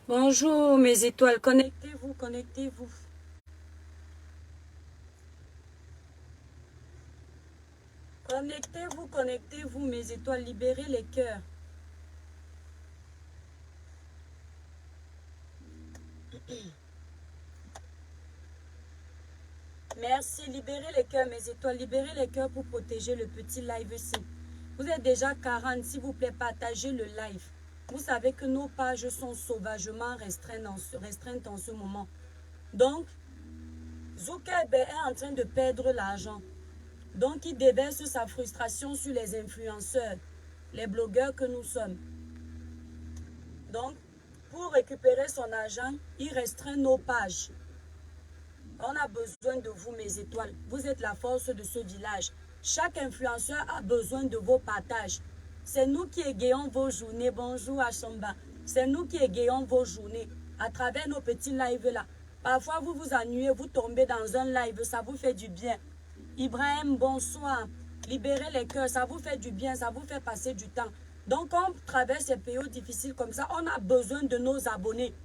Bonjour mes étoiles, connectez-vous, connectez-vous. Connectez-vous, connectez-vous mes étoiles, libérez les cœurs. Merci, libérez les cœurs mes étoiles, libérez les cœurs pour protéger le petit live ici. Vous êtes déjà 40, s'il vous plaît, partagez le live. Vous savez que nos pages sont sauvagement restreintes en ce moment. Donc, Zuckerberg est en train de perdre l'argent. Donc, il déverse sa frustration sur les influenceurs, les blogueurs que nous sommes. Donc, pour récupérer son argent, il restreint nos pages. On a besoin de vous, mes étoiles. Vous êtes la force de ce village. Chaque influenceur a besoin de vos partages. C'est nous qui égayons vos journées. Bonjour à Chamba. C'est nous qui égayons vos journées à travers nos petits lives là. Parfois, vous vous ennuyez, vous tombez dans un live, ça vous fait du bien. Ibrahim, bonsoir. Libérez les cœurs, ça vous fait du bien, ça vous fait passer du temps. Donc, on traverse ces périodes difficiles comme ça, on a besoin de nos abonnés.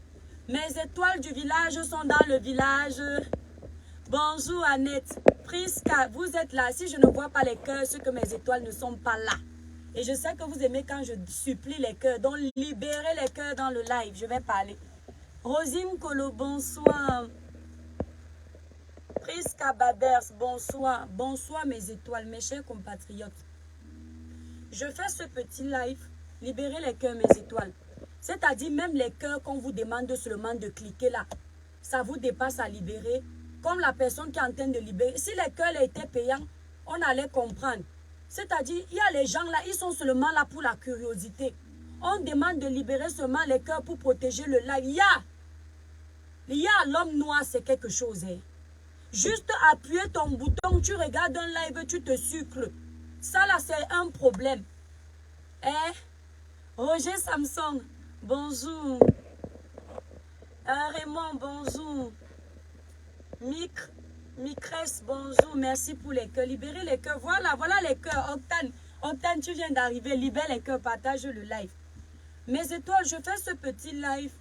Mes étoiles du village sont dans le village. Bonjour Annette. Priska, vous êtes là. Si je ne vois pas les cœurs, c'est que mes étoiles ne sont pas là. Et je sais que vous aimez quand je supplie les cœurs. Donc, libérez les cœurs dans le live. Je vais parler. Rosine Kolo, bonsoir. Priska Babers, bonsoir. Bonsoir mes étoiles, mes chers compatriotes. Je fais ce petit live. Libérez les cœurs, mes étoiles. C'est-à-dire même les cœurs qu'on vous demande seulement de cliquer là. Ça vous dépasse à libérer. Comme la personne qui est en train de libérer. Si les cœurs étaient payants, on allait comprendre. C'est-à-dire, il y a les gens là, ils sont seulement là pour la curiosité. On demande de libérer seulement les cœurs pour protéger le live. Il y a l'homme noir, c'est quelque chose. Hein. Juste appuyer ton bouton, tu regardes un live, tu te sucres. Ça là, c'est un problème. Hein? Roger Samson, bonjour. Raymond, bonjour. Micresse, bonjour, merci pour les cœurs. Libérez les cœurs. Voilà les cœurs. Octane, tu viens d'arriver. Libère les cœurs, partage le live. Mes étoiles, je fais ce petit live.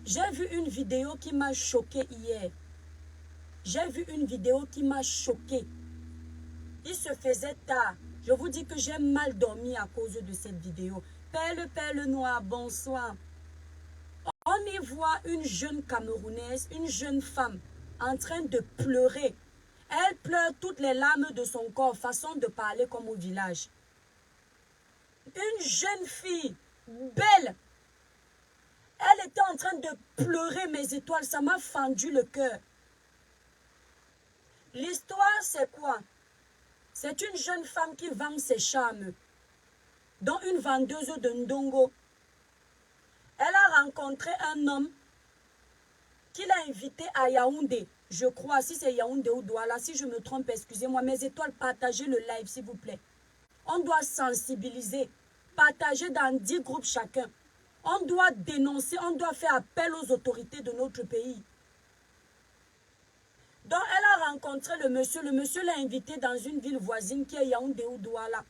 J'ai vu une vidéo qui m'a choqué hier. J'ai vu une vidéo qui m'a choqué. Il se faisait tard. Je vous dis que j'ai mal dormi à cause de cette vidéo. Perle noire, bonsoir. On y voit une jeune Camerounaise, une jeune femme en train de pleurer. Elle pleure toutes les larmes de son corps, façon de parler comme au village. Une jeune fille, belle. Elle était en train de pleurer, mes étoiles. Ça m'a fendu le cœur. L'histoire, c'est quoi? C'est une jeune femme qui vend ses charmes, dont une vendeuse de Ndongo. Elle a rencontré un homme qui l'a invité à Yaoundé. Je crois, si c'est Yaoundé ou Douala, si je me trompe, excusez-moi. Mes étoiles, partagez le live, s'il vous plaît. On doit sensibiliser, partager dans 10 groupes chacun. On doit dénoncer, on doit faire appel aux autorités de notre pays. Donc, elle a rencontré le monsieur. Le monsieur l'a invité dans une ville voisine qui est Yaoundé ou Douala.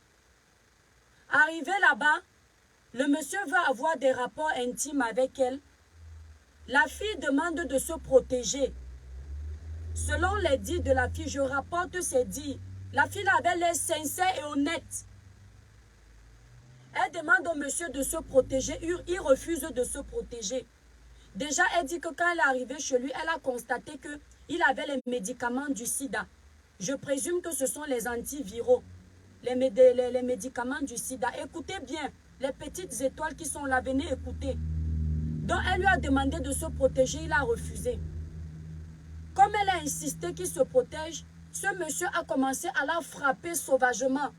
Arrivé là-bas, le monsieur veut avoir des rapports intimes avec elle. La fille demande de se protéger. Selon les dires de la fille, je rapporte ses dires. La fille avait l'air sincère et honnête. Elle demande au monsieur de se protéger. Il refuse de se protéger. Déjà, elle dit que quand elle est arrivée chez lui, elle a constaté qu'il avait les médicaments du sida. Je présume que ce sont les antiviraux. Les médicaments du sida. Écoutez bien, les petites étoiles qui sont là, venez écouter. Donc, elle lui a demandé de se protéger, il a refusé. Comme elle a insisté qu'il se protège, ce monsieur a commencé à la frapper sauvagement.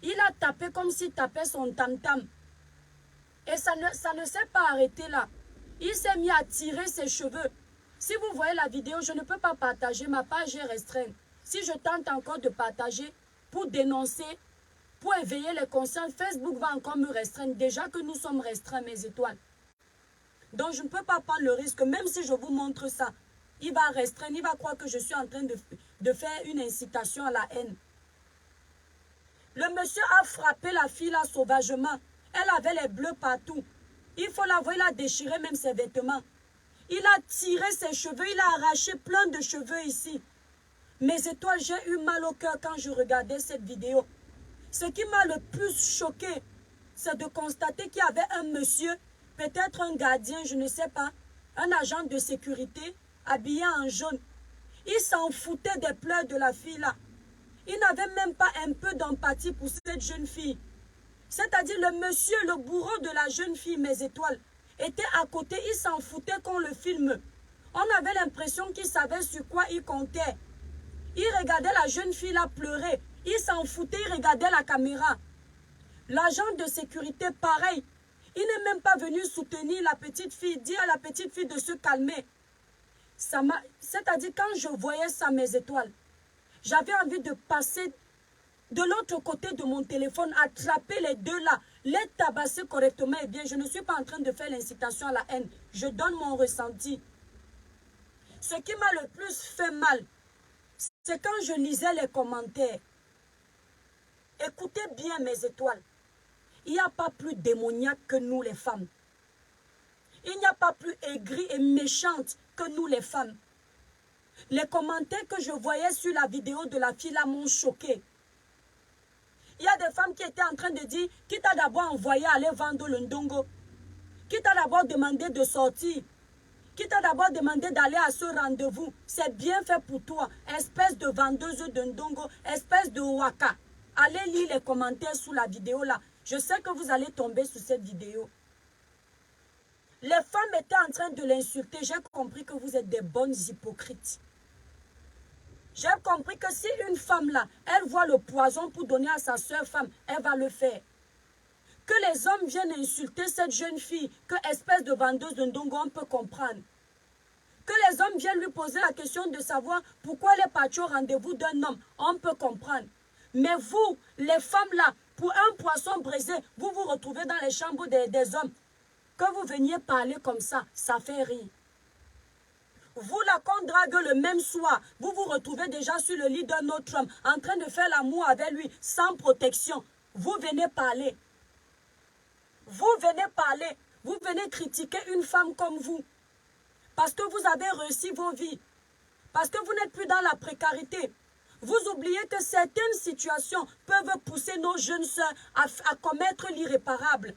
Il a tapé comme s'il tapait son tam-tam. Et ça ne s'est pas arrêté là. Il s'est mis à tirer ses cheveux. Si vous voyez la vidéo, je ne peux pas partager, ma page est restreinte. Si je tente encore de partager, pour dénoncer, pour éveiller les consciences. Facebook va encore me restreindre. Déjà que nous sommes restreints, mes étoiles. Donc, je ne peux pas prendre le risque. Même si je vous montre ça, il va restreindre. Il va croire que je suis en train de faire une incitation à la haine. Le monsieur a frappé la fille là sauvagement. Elle avait les bleus partout. Il faut la voir, il a déchiré même ses vêtements. Il a tiré ses cheveux, il a arraché plein de cheveux ici. Mes étoiles, j'ai eu mal au cœur quand je regardais cette vidéo. Ce qui m'a le plus choqué, c'est de constater qu'il y avait un monsieur, peut-être un gardien, je ne sais pas, un agent de sécurité, habillé en jaune. Il s'en foutait des pleurs de la fille là. Il n'avait même pas un peu d'empathie pour cette jeune fille. C'est-à-dire le monsieur, le bourreau de la jeune fille, mes étoiles, était à côté, il s'en foutait qu'on le filme. On avait l'impression qu'il savait sur quoi il comptait. Il regardait la jeune fille là pleurer. Il s'en foutait, il regardait la caméra. L'agent de sécurité, pareil. Il n'est même pas venu soutenir la petite fille, dire à la petite fille de se calmer. C'est-à-dire quand je voyais ça, mes étoiles, j'avais envie de passer de l'autre côté de mon téléphone, attraper les deux là, les tabasser correctement. Eh bien, je ne suis pas en train de faire l'incitation à la haine. Je donne mon ressenti. Ce qui m'a le plus fait mal, c'est quand je lisais les commentaires. Écoutez bien mes étoiles. Il n'y a pas plus démoniaque que nous les femmes. Il n'y a pas plus aigrie et méchante que nous les femmes. Les commentaires que je voyais sur la vidéo de la fille là m'ont choqué. Il y a des femmes qui étaient en train de dire qui t'a d'abord envoyé aller vendre le ndongo, qui t'a d'abord demandé de sortir, qui t'a d'abord demandé d'aller à ce rendez-vous. C'est bien fait pour toi, espèce de vendeuse de ndongo, espèce de waka. Allez lire les commentaires sous la vidéo là. Je sais que vous allez tomber sur cette vidéo. Les femmes étaient en train de l'insulter. J'ai compris que vous êtes des bonnes hypocrites. J'ai compris que si une femme là, elle voit le poison pour donner à sa soeur femme, elle va le faire. Que les hommes viennent insulter cette jeune fille, que espèce de vendeuse de ndongo, on peut comprendre. Que les hommes viennent lui poser la question de savoir pourquoi elle est partie au rendez-vous d'un homme, on peut comprendre. Mais vous, les femmes là, pour un poisson brisé, vous vous retrouvez dans les chambres des hommes. Que vous veniez parler comme ça fait rire. Vous, là, qu'on drague le même soir, vous vous retrouvez déjà sur le lit d'un autre homme, en train de faire l'amour avec lui, sans protection. Vous venez parler. Vous venez parler. Vous venez critiquer une femme comme vous. Parce que vous avez réussi vos vies. Parce que vous n'êtes plus dans la précarité. Vous oubliez que certaines situations peuvent pousser nos jeunes sœurs à commettre l'irréparable.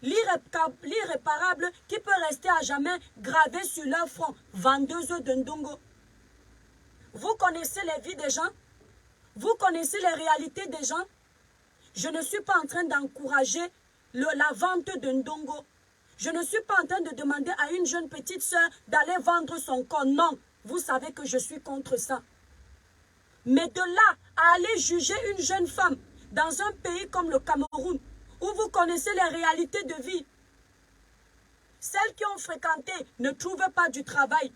L'irréparable qui peut rester à jamais gravé sur leur front. Vendeuse de ndongo. Vous connaissez les vies des gens? Vous connaissez les réalités des gens? Je ne suis pas en train d'encourager la vente de ndongo. Je ne suis pas en train de demander à une jeune petite sœur d'aller vendre son corps. Non, vous savez que je suis contre ça. Mais de là à aller juger une jeune femme dans un pays comme le Cameroun, où vous connaissez les réalités de vie. Celles qui ont fréquenté ne trouvent pas du travail.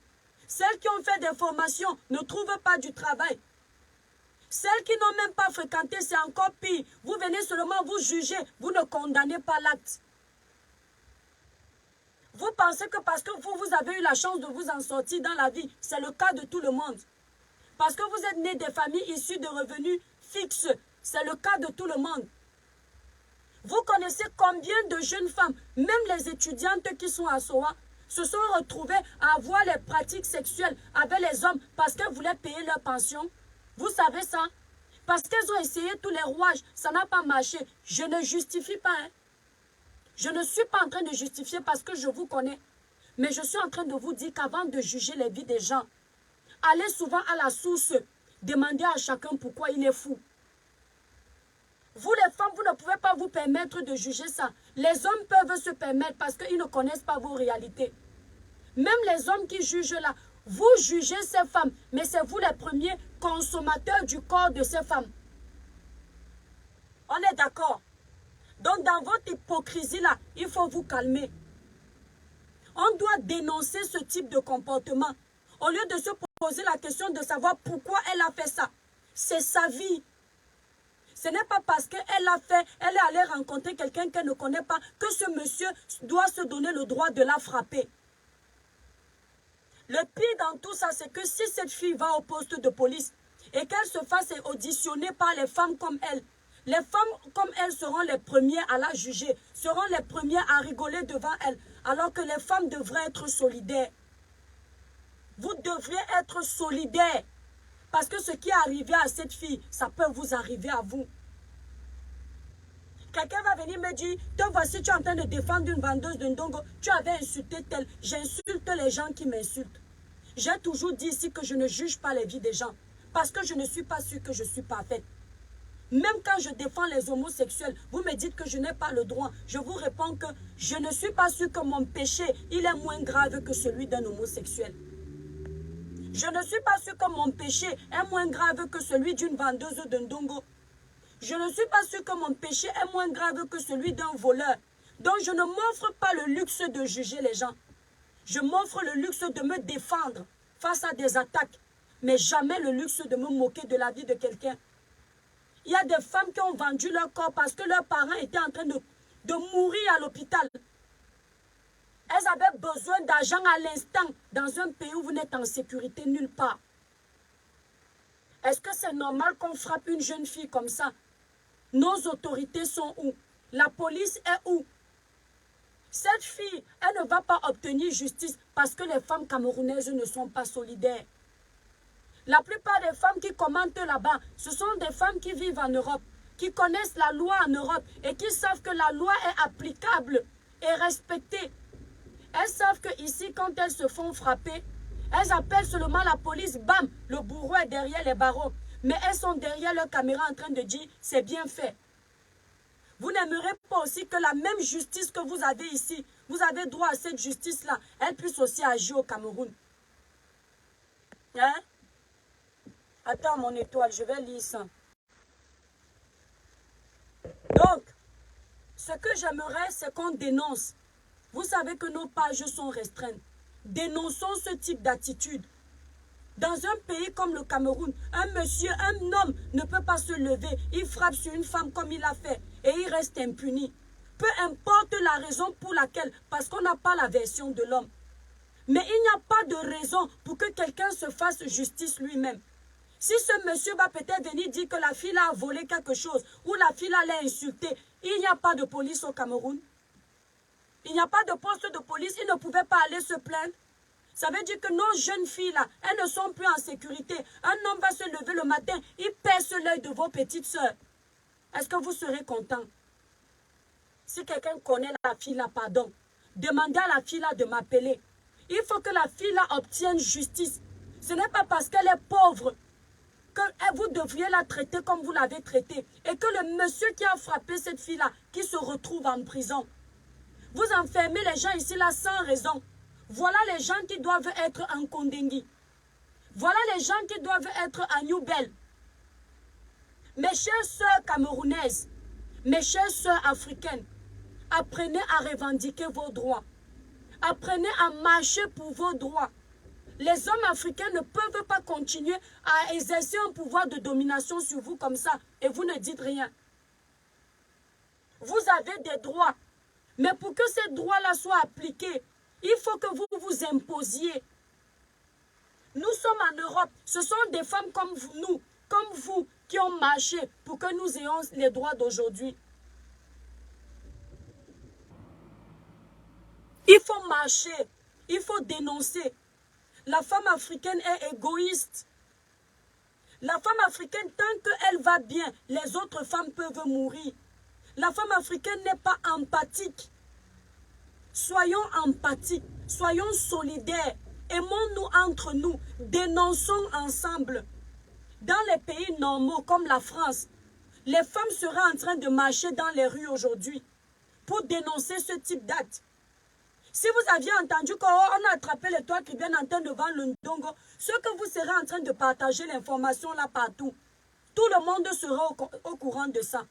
Celles qui ont fait des formations ne trouvent pas du travail. Celles qui n'ont même pas fréquenté, c'est encore pire. Vous venez seulement vous juger, vous ne condamnez pas l'acte. Vous pensez que parce que vous avez eu la chance de vous en sortir dans la vie, c'est le cas de tout le monde. Parce que vous êtes né des familles issues de revenus fixes, c'est le cas de tout le monde. Vous connaissez combien de jeunes femmes, même les étudiantes qui sont à Soa, se sont retrouvées à avoir les pratiques sexuelles avec les hommes parce qu'elles voulaient payer leur pension? Vous savez ça? Parce qu'elles ont essayé tous les rouages, ça n'a pas marché. Je ne justifie pas. Hein? Je ne suis pas en train de justifier parce que je vous connais. Mais je suis en train de vous dire qu'avant de juger les vies des gens, allez souvent à la source, demandez à chacun pourquoi il est fou. Vous les femmes, vous ne pouvez pas vous permettre de juger ça. Les hommes peuvent se permettre parce qu'ils ne connaissent pas vos réalités. Même les hommes qui jugent là, vous jugez ces femmes, mais c'est vous les premiers consommateurs du corps de ces femmes. On est d'accord? Donc dans votre hypocrisie là, il faut vous calmer. On doit dénoncer ce type de comportement. Au lieu de se poser la question de savoir pourquoi elle a fait ça. C'est sa vie. Ce n'est pas parce qu'elle a fait, elle est allée rencontrer quelqu'un qu'elle ne connaît pas, que ce monsieur doit se donner le droit de la frapper. Le pire dans tout ça, c'est que si cette fille va au poste de police et qu'elle se fasse auditionner par les femmes comme elle, les femmes comme elle seront les premières à la juger, seront les premières à rigoler devant elle, alors que les femmes devraient être solidaires. Vous devriez être solidaires. Parce que ce qui est arrivé à cette fille, ça peut vous arriver à vous. Quelqu'un va venir me dire, te voici, tu es en train de défendre une vendeuse de ndongo, tu avais insulté tel. J'insulte les gens qui m'insultent. J'ai toujours dit ici que je ne juge pas les vies des gens. Parce que je ne suis pas sûre que je suis parfaite. Même quand je défends les homosexuels, vous me dites que je n'ai pas le droit. Je vous réponds que je ne suis pas sûre que mon péché, il est moins grave que celui d'un homosexuel. Je ne suis pas sûre que mon péché est moins grave que celui d'une vendeuse de ndongo. Je ne suis pas sûre que mon péché est moins grave que celui d'un voleur. Donc je ne m'offre pas le luxe de juger les gens. Je m'offre le luxe de me défendre face à des attaques, mais jamais le luxe de me moquer de la vie de quelqu'un. Il y a des femmes qui ont vendu leur corps parce que leurs parents étaient en train de mourir à l'hôpital. Elles avaient besoin d'argent à l'instant dans un pays où vous n'êtes en sécurité nulle part. Est-ce que c'est normal qu'on frappe une jeune fille comme ça? Nos autorités sont où? La police est où? Cette fille, elle ne va pas obtenir justice parce que les femmes camerounaises ne sont pas solidaires. La plupart des femmes qui commentent là-bas, ce sont des femmes qui vivent en Europe, qui connaissent la loi en Europe et qui savent que la loi est applicable et respectée. Elles savent qu'ici, quand elles se font frapper, elles appellent seulement la police, bam, le bourreau est derrière les barreaux. Mais elles sont derrière leur caméra en train de dire, c'est bien fait. Vous n'aimerez pas aussi que la même justice que vous avez ici, vous avez droit à cette justice-là, elle puisse aussi agir au Cameroun. Hein? Attends mon étoile, je vais lire ça. Donc, ce que j'aimerais, c'est qu'on dénonce. Vous savez que nos pages sont restreintes. Dénonçons ce type d'attitude. Dans un pays comme le Cameroun, un monsieur, un homme ne peut pas se lever. Il frappe sur une femme comme il a fait et il reste impuni. Peu importe la raison pour laquelle, parce qu'on n'a pas la version de l'homme. Mais il n'y a pas de raison pour que quelqu'un se fasse justice lui-même. Si ce monsieur va peut-être venir dire que la fille a volé quelque chose ou la fille l'a insulté, il n'y a pas de police au Cameroun. Il n'y a pas de poste de police, ils ne pouvaient pas aller se plaindre. Ça veut dire que nos jeunes filles-là, elles ne sont plus en sécurité. Un homme va se lever le matin, il perce l'œil de vos petites sœurs. Est-ce que vous serez content? Si quelqu'un connaît la fille-là, pardon, demandez à la fille-là de m'appeler. Il faut que la fille-là obtienne justice. Ce n'est pas parce qu'elle est pauvre que vous devriez la traiter comme vous l'avez traitée. Et que le monsieur qui a frappé cette fille-là, qui se retrouve en prison. Vous enfermez les gens ici là sans raison. Voilà les gens qui doivent être en Kondengui. Voilà les gens qui doivent être à New Bell. Mes chères sœurs camerounaises, mes chères sœurs africaines, apprenez à revendiquer vos droits. Apprenez à marcher pour vos droits. Les hommes africains ne peuvent pas continuer à exercer un pouvoir de domination sur vous comme ça et vous ne dites rien. Vous avez des droits. Mais pour que ces droits-là soient appliqués, il faut que vous vous imposiez. Nous sommes en Europe. Ce sont des femmes comme vous, qui ont marché pour que nous ayons les droits d'aujourd'hui. Il faut marcher. Il faut dénoncer. La femme africaine est égoïste. La femme africaine, tant qu'elle va bien, les autres femmes peuvent mourir. La femme africaine n'est pas empathique. Soyons empathiques, soyons solidaires, aimons-nous entre nous, dénonçons ensemble. Dans les pays normaux comme la France, les femmes seraient en train de marcher dans les rues aujourd'hui pour dénoncer ce type d'acte. Si vous aviez entendu qu'on a attrapé les toits tribunaux en train devant le Ndongo, ce que vous serez en train de partager l'information là partout, tout le monde sera au courant de ça.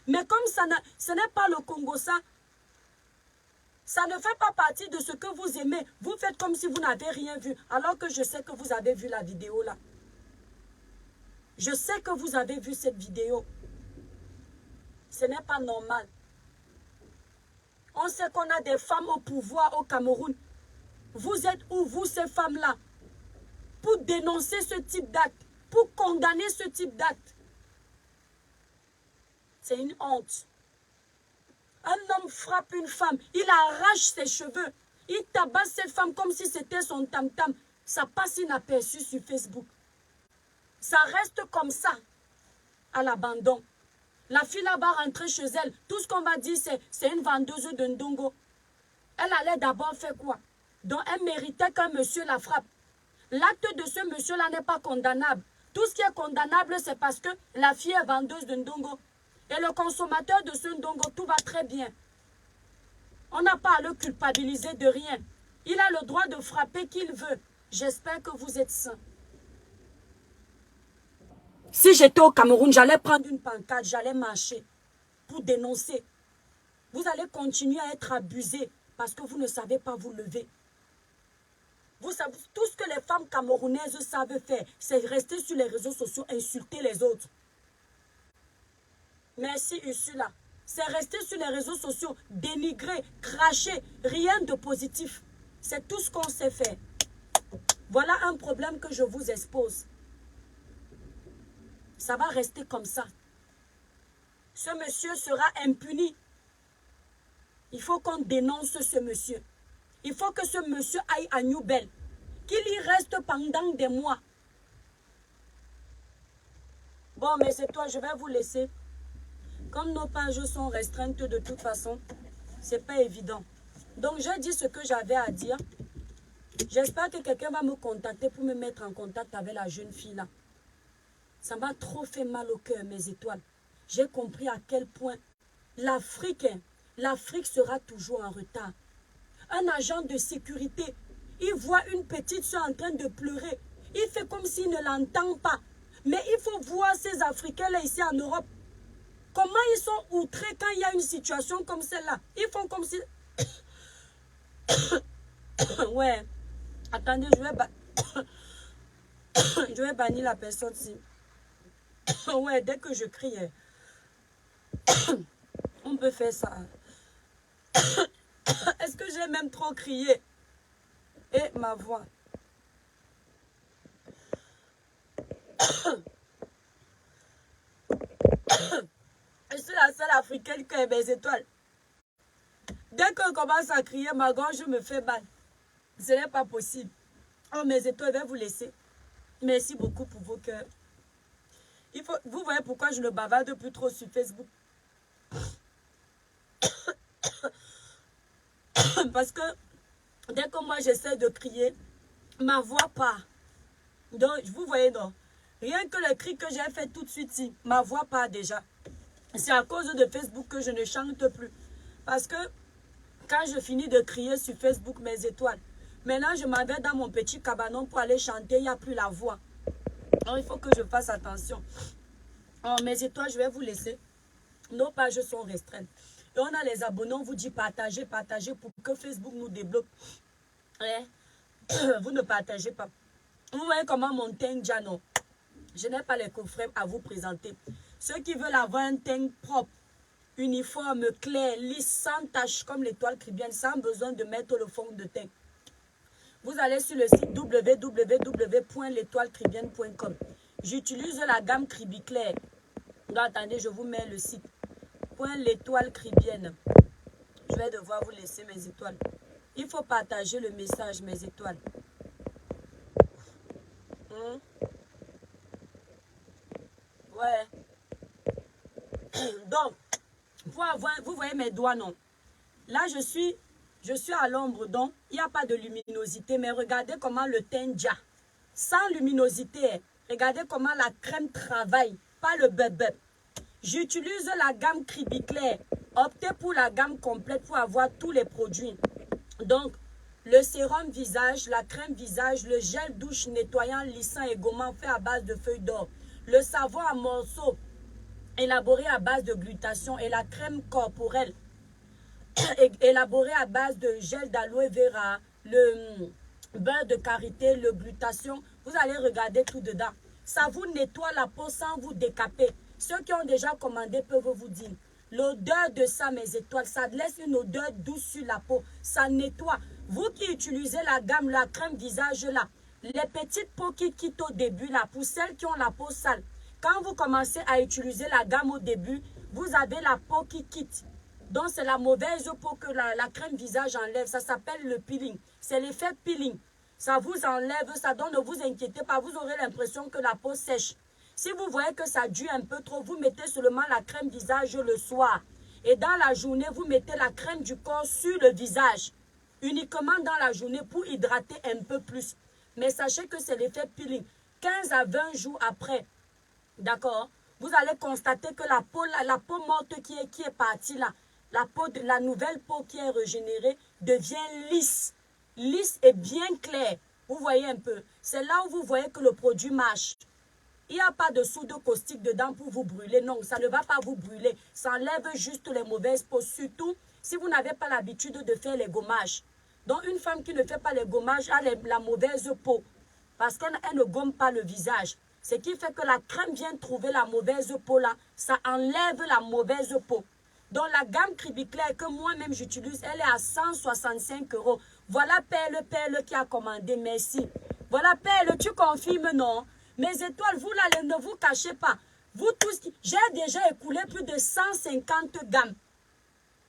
Mais comme ce n'est pas le Congo ça ne fait pas partie de ce que vous aimez. Vous faites comme si vous n'avez rien vu, alors que je sais que vous avez vu la vidéo là. Je sais que vous avez vu cette vidéo. Ce n'est pas normal. On sait qu'on a des femmes au pouvoir au Cameroun. Vous êtes où, vous, ces femmes-là, pour dénoncer ce type d'acte, pour condamner ce type d'acte? C'est une honte. Un homme frappe une femme, il arrache ses cheveux, il tabasse cette femme comme si c'était son tam-tam. Ça passe inaperçu sur Facebook. Ça reste comme ça, à l'abandon. La fille là-bas rentrer chez elle, tout ce qu'on va dire, c'est une vendeuse de ndongo. Elle allait d'abord faire quoi? Donc elle méritait qu'un monsieur la frappe. L'acte de ce monsieur-là n'est pas condamnable. Tout ce qui est condamnable, c'est parce que la fille est vendeuse de ndongo. Et le consommateur de ce ndongo, tout va très bien. On n'a pas à le culpabiliser de rien. Il a le droit de frapper qui il veut. J'espère que vous êtes sains. Si j'étais au Cameroun, j'allais prendre une pancarte, j'allais marcher pour dénoncer. Vous allez continuer à être abusés parce que vous ne savez pas vous lever. Vous savez, tout ce que les femmes camerounaises savent faire, c'est rester sur les réseaux sociaux, insulter les autres. Merci Ursula. C'est rester sur les réseaux sociaux, dénigrer, cracher, rien de positif. C'est tout ce qu'on sait faire. Voilà un problème que je vous expose. Ça va rester comme ça. Ce monsieur sera impuni. Il faut qu'on dénonce ce monsieur. Il faut que ce monsieur aille à New Bell. Qu'il y reste pendant des mois. Bon, mais c'est toi, je vais vous laisser. Comme nos pages sont restreintes de toute façon, c'est pas évident. Donc, j'ai dit ce que j'avais à dire. J'espère que quelqu'un va me contacter pour me mettre en contact avec la jeune fille là. Ça m'a trop fait mal au cœur, mes étoiles. J'ai compris à quel point l'Afrique sera toujours en retard. Un agent de sécurité, il voit une petite soeur en train de pleurer. Il fait comme s'il ne l'entend pas. Mais il faut voir ces Africains-là ici en Europe. Comment ils sont outrés quand il y a une situation comme celle-là. Ils font comme si... Ouais. Attendez, je vais bannir la personne-ci. Ouais, dès que je crie, on peut faire ça. Est-ce que j'ai même trop crié? Et ma voix. Je suis la seule africaine qui a mes étoiles. Dès qu'on commence à crier, ma gorge me fait mal. Ce n'est pas possible. Oh, mes étoiles, je vais vous laisser. Merci beaucoup pour vos cœurs. Vous voyez pourquoi je ne bavarde plus trop sur Facebook. Parce que dès que moi j'essaie de crier, ma voix part. Donc, vous voyez, non. Rien que le cri que j'ai fait tout de suite, si, ma voix part déjà. C'est à cause de Facebook que je ne chante plus. Parce que quand je finis de crier sur Facebook, mes étoiles, maintenant je m'en vais dans mon petit cabanon pour aller chanter, il n'y a plus la voix. Alors il faut que je fasse attention. Alors mes étoiles, je vais vous laisser. Nos pages sont restreintes. Et on a les abonnés, on vous dit partagez, partagez pour que Facebook nous débloque. Ouais. Vous ne partagez pas. Vous voyez comment mon teint Jano. Je n'ai pas les coffrets à vous présenter. Ceux qui veulent avoir un teint propre, uniforme, clair, lisse, sans tache, comme l'étoile cribienne, sans besoin de mettre le fond de teint. Vous allez sur le site www.l'étoilecribienne.com. J'utilise la gamme Cribiclair. Donc, attendez, je vous mets le site. L'étoile cribienne. Je vais devoir vous laisser mes étoiles. Il faut partager le message, mes étoiles. Ouais. Donc, vous voyez mes doigts, non? Là, je suis à l'ombre, donc il n'y a pas de luminosité. Mais regardez comment le teint déjà. Sans luminosité, regardez comment la crème travaille. Pas le bébé. J'utilise la gamme Cribiclair. Optez pour la gamme complète pour avoir tous les produits. Donc, le sérum visage, la crème visage, le gel douche nettoyant, lissant et gommant fait à base de feuilles d'or, le savon à morceaux élaboré à base de glutation et la crème corporelle élaborée à base de gel d'aloe vera, le beurre de karité, le glutation. Vous allez regarder tout dedans. Ça vous nettoie la peau sans vous décaper. Ceux qui ont déjà commandé peuvent vous dire. L'odeur de ça, mes étoiles, ça laisse une odeur douce sur la peau. Ça nettoie. Vous qui utilisez la gamme, la crème visage là, les petites peaux qui quittent au début là, pour celles qui ont la peau sale, quand vous commencez à utiliser la gamme au début, vous avez la peau qui quitte. Donc c'est la mauvaise peau que la crème visage enlève. Ça s'appelle le peeling. C'est l'effet peeling. Ça vous enlève, ça donne, ne vous inquiétez pas, vous aurez l'impression que la peau sèche. Si vous voyez que ça dure un peu trop, vous mettez seulement la crème visage le soir. Et dans la journée, vous mettez la crème du corps sur le visage. Uniquement dans la journée pour hydrater un peu plus. Mais sachez que c'est l'effet peeling. 15 à 20 jours après, d'accord, vous allez constater que la peau morte qui est partie là, la nouvelle peau qui est régénérée devient lisse. Lisse et bien claire. Vous voyez un peu. C'est là où vous voyez que le produit marche. Il n'y a pas de soude caustique dedans pour vous brûler. Non, ça ne va pas vous brûler. Ça enlève juste les mauvaises peaux. Surtout si vous n'avez pas l'habitude de faire les gommages. Donc une femme qui ne fait pas les gommages a la mauvaise peau. Parce qu'elle ne gomme pas le visage. Ce qui fait que la crème vient trouver la mauvaise peau là. Ça enlève la mauvaise peau. Donc la gamme Cribiclair que moi-même j'utilise, elle est à 165 €. Voilà Perle qui a commandé, merci. Voilà Perle, tu confirmes, non? Mes étoiles, vous là, ne vous cachez pas. Vous tous, j'ai déjà écoulé plus de 150 gammes.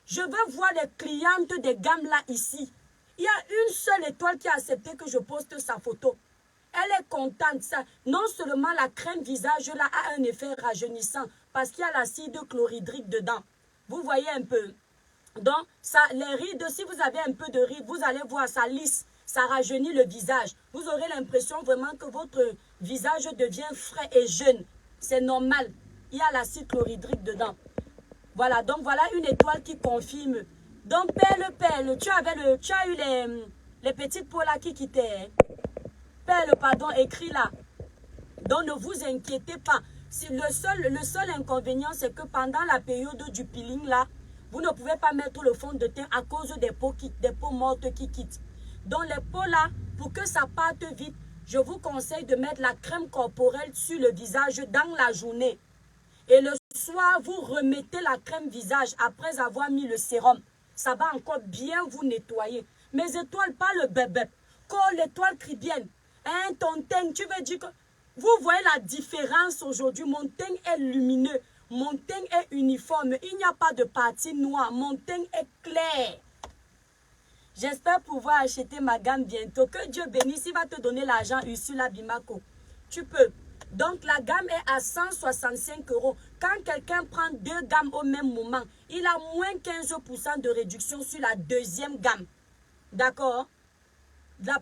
Je veux voir les clientes des gammes là ici. Il y a une seule étoile qui a accepté que je poste sa photo. Elle est contente. Ça. Non seulement la crème visage là a un effet rajeunissant parce qu'il y a l'acide chlorhydrique dedans. Vous voyez un peu. Donc, ça, les rides, si vous avez un peu de rides, vous allez voir, ça lisse, ça rajeunit le visage. Vous aurez l'impression vraiment que votre visage devient frais et jeune. C'est normal. Il y a l'acide chlorhydrique dedans. Voilà, donc voilà une étoile qui confirme. Donc, Perle, tu as eu les petites peaux là qui quittaient. Perle, pardon, écrit là. Donc, ne vous inquiétez pas. Le seul inconvénient, c'est que pendant la période du peeling, là, vous ne pouvez pas mettre le fond de teint à cause des peaux mortes qui quittent. Donc, les peaux, là, pour que ça parte vite, je vous conseille de mettre la crème corporelle sur le visage dans la journée. Et le soir, vous remettez la crème visage après avoir mis le sérum. Ça va encore bien vous nettoyer. Mes étoiles, pas le bébé. Quand l'étoile cribienne, hein, ton teint, tu veux dire que... Vous voyez la différence aujourd'hui. Mon teint est lumineux. Mon teint est uniforme. Il n'y a pas de partie noire. Mon teint est clair. J'espère pouvoir acheter ma gamme bientôt. Que Dieu bénisse. Il va te donner l'argent Ursula Bimako. Tu peux. Donc la gamme est à 165 €. Quand quelqu'un prend deux gammes au même moment, il a moins 15% de réduction sur la deuxième gamme. D'accord? La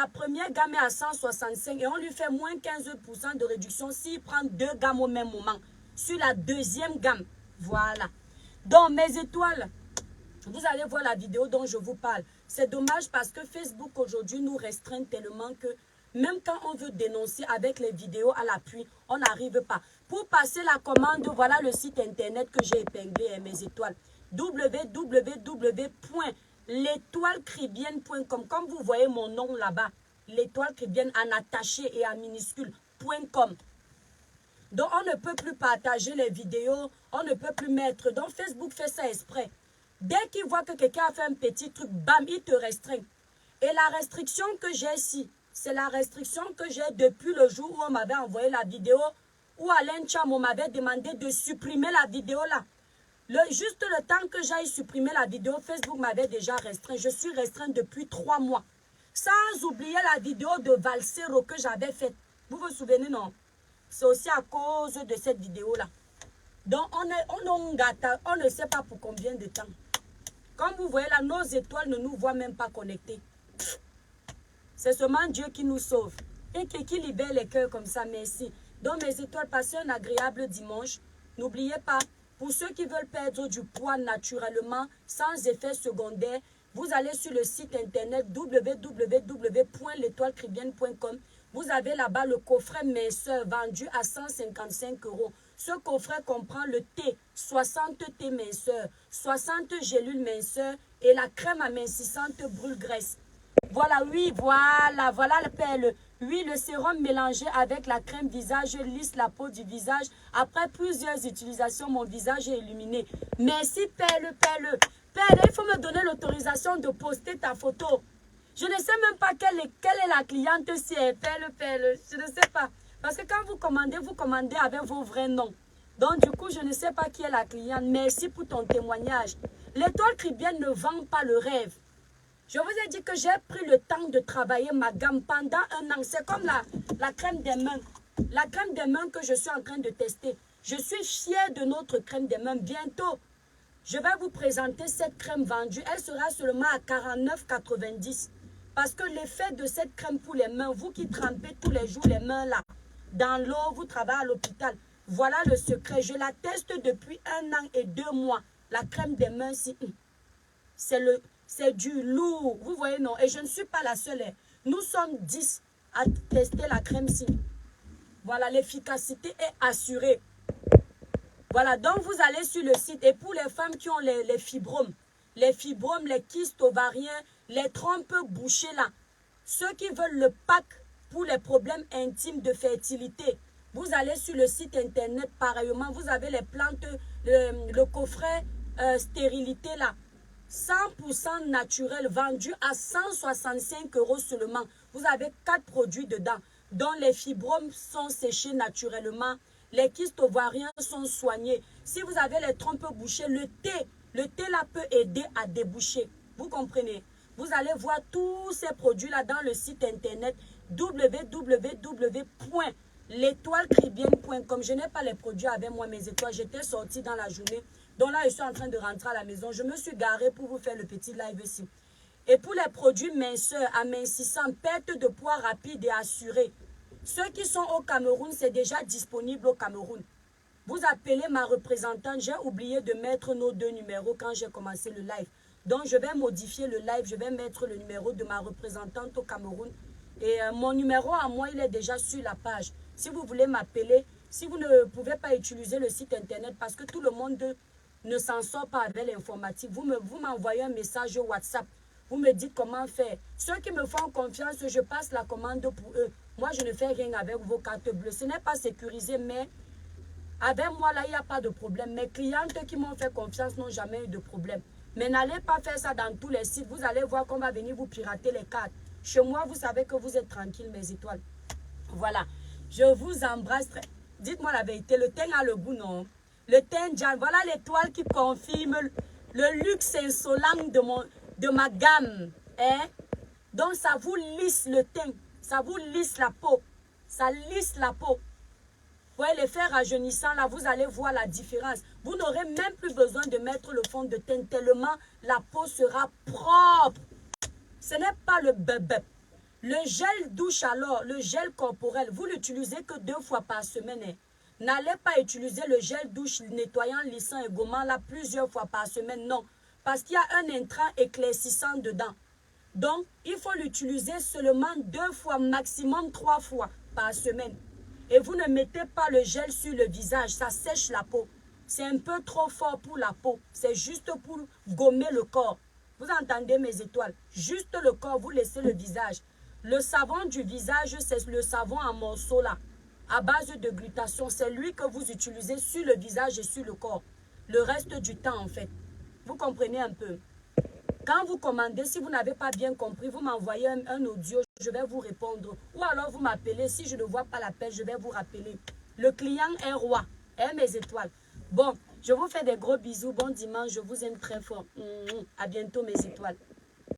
première gamme est à 165 et on lui fait moins 15% de réduction s'il prend deux gammes au même moment. Sur la deuxième gamme. Voilà. Donc, mes étoiles, vous allez voir la vidéo dont je vous parle. C'est dommage parce que Facebook aujourd'hui nous restreint tellement que même quand on veut dénoncer avec les vidéos à l'appui, on n'arrive pas. Pour passer la commande, voilà le site internet que j'ai épinglé, mes étoiles. www.l'étoilecribienne.com. Comme vous voyez mon nom là-bas, l'étoile cribienne en attaché et en minuscule.com. Donc, on ne peut plus partager les vidéos, on ne peut plus mettre. Donc, Facebook fait ça exprès. Dès qu'il voit que quelqu'un a fait un petit truc, bam, il te restreint. Et la restriction que j'ai ici, c'est la restriction que j'ai depuis le jour où on m'avait envoyé la vidéo, où Alain Cham, on m'avait demandé de supprimer la vidéo là. Juste le temps que j'aille supprimer la vidéo, Facebook m'avait déjà restreint. Je suis restreint depuis 3 mois. Sans oublier la vidéo de Valsero que j'avais faite. Vous vous souvenez, non? C'est aussi à cause de cette vidéo-là. Donc, on ne sait pas pour combien de temps. Comme vous voyez là, nos étoiles ne nous voient même pas connectés. C'est seulement Dieu qui nous sauve. Et qui libère les cœurs comme ça, merci. Donc, mes étoiles, passez un agréable dimanche. N'oubliez pas, pour ceux qui veulent perdre du poids naturellement, sans effet secondaire, vous allez sur le site internet www.l'étoilecribienne.com. Vous avez là-bas le coffret minceur vendu à 155 €. Ce coffret comprend le thé, 60 thé minceur, 60 gélules minceur et la crème amincissante brûle-graisse. Voilà, oui, voilà la perle. Oui, le sérum mélangé avec la crème visage lisse la peau du visage. Après plusieurs utilisations, mon visage est illuminé. Merci, Pelle, Pelle. Pelle, il faut me donner l'autorisation de poster ta photo. Je ne sais même pas quelle est la cliente, si elle Pelle, Pelle. Je ne sais pas. Parce que quand vous commandez avec vos vrais noms. Donc, du coup, je ne sais pas qui est la cliente. Merci pour ton témoignage. L'étoile Caribbean ne vend pas le rêve. Je vous ai dit que j'ai pris le temps de travailler ma gamme pendant un an. C'est comme la crème des mains. La crème des mains que je suis en train de tester. Je suis fière de notre crème des mains. Bientôt, je vais vous présenter cette crème vendue. Elle sera seulement à 49,90. Parce que l'effet de cette crème pour les mains, vous qui trempez tous les jours les mains là, dans l'eau, vous travaillez à l'hôpital. Voilà le secret. Je la teste depuis 1 an et 2 mois. La crème des mains, c'est du lourd. Vous voyez, non? Et je ne suis pas la seule. Nous sommes 10 à tester la crème-ci. Voilà, l'efficacité est assurée. Voilà, donc vous allez sur le site. Et pour les femmes qui ont les fibromes, les kystes ovariens, les trompes bouchées là, ceux qui veulent le pack pour les problèmes intimes de fertilité, vous allez sur le site internet, pareillement, vous avez les plantes, le coffret stérilité là, 100% naturel, vendu à 165 € seulement. Vous avez 4 produits dedans, dont les fibromes sont séchés naturellement, les kystes ovariens sont soignés. Si vous avez les trompes bouchées, le thé là peut aider à déboucher. Vous comprenez? Vous allez voir tous ces produits-là dans le site internet www.l'étoilecaribbean.com. Je n'ai pas les produits avec moi, mes étoiles. J'étais sortie dans la journée. Donc là, je suis en train de rentrer à la maison. Je me suis garée pour vous faire le petit live ici. Et pour les produits minceurs, amincissants, perte de poids rapide et assurée. Ceux qui sont au Cameroun, c'est déjà disponible au Cameroun. Vous appelez ma représentante. J'ai oublié de mettre nos 2 numéros quand j'ai commencé le live. Donc, je vais modifier le live. Je vais mettre le numéro de ma représentante au Cameroun. Et mon numéro à moi, il est déjà sur la page. Si vous voulez m'appeler, si vous ne pouvez pas utiliser le site internet parce que tout le monde ne s'en sort pas avec l'informatique, vous m'envoyez un message au WhatsApp. Vous me dites comment faire. Ceux qui me font confiance, je passe la commande pour eux. Moi, je ne fais rien avec vos cartes bleues. Ce n'est pas sécurisé, mais avec moi, là, il n'y a pas de problème. Mes clientes qui m'ont fait confiance n'ont jamais eu de problème. Mais n'allez pas faire ça dans tous les sites. Vous allez voir qu'on va venir vous pirater les cartes. Chez moi, vous savez que vous êtes tranquille, mes étoiles. Voilà. Je vous embrasse. Dites-moi la vérité. Le thym a le goût, non? Le thym, voilà l'étoile qui confirme le luxe insolent de ma gamme. Hein? Donc, ça vous lisse le teint. Ça vous lisse la peau. Ça lisse la peau. Vous voyez l'effet rajeunissant là, vous allez voir la différence. Vous n'aurez même plus besoin de mettre le fond de teint tellement la peau sera propre. Ce n'est pas le bébé. Le gel douche alors, le gel corporel, vous l'utilisez que 2 fois par semaine. Hein. N'allez pas utiliser le gel douche nettoyant, lissant et gommant là plusieurs fois par semaine. Non, parce qu'il y a un intrant éclaircissant dedans. Donc, il faut l'utiliser seulement 2 fois, maximum 3 fois par semaine. Et vous ne mettez pas le gel sur le visage, ça sèche la peau. C'est un peu trop fort pour la peau. C'est juste pour gommer le corps. Vous entendez mes étoiles? Juste le corps, vous laissez le visage. Le savon du visage, c'est le savon en morceaux là, à base de glutation. C'est lui que vous utilisez sur le visage et sur le corps. Le reste du temps en fait. Vous comprenez un peu? Quand vous commandez, si vous n'avez pas bien compris, vous m'envoyez un audio, je vais vous répondre. Ou alors vous m'appelez, si je ne vois pas l'appel, je vais vous rappeler. Le client est roi, mes étoiles. Bon, je vous fais des gros bisous, bon dimanche, je vous aime très fort. À bientôt mes étoiles.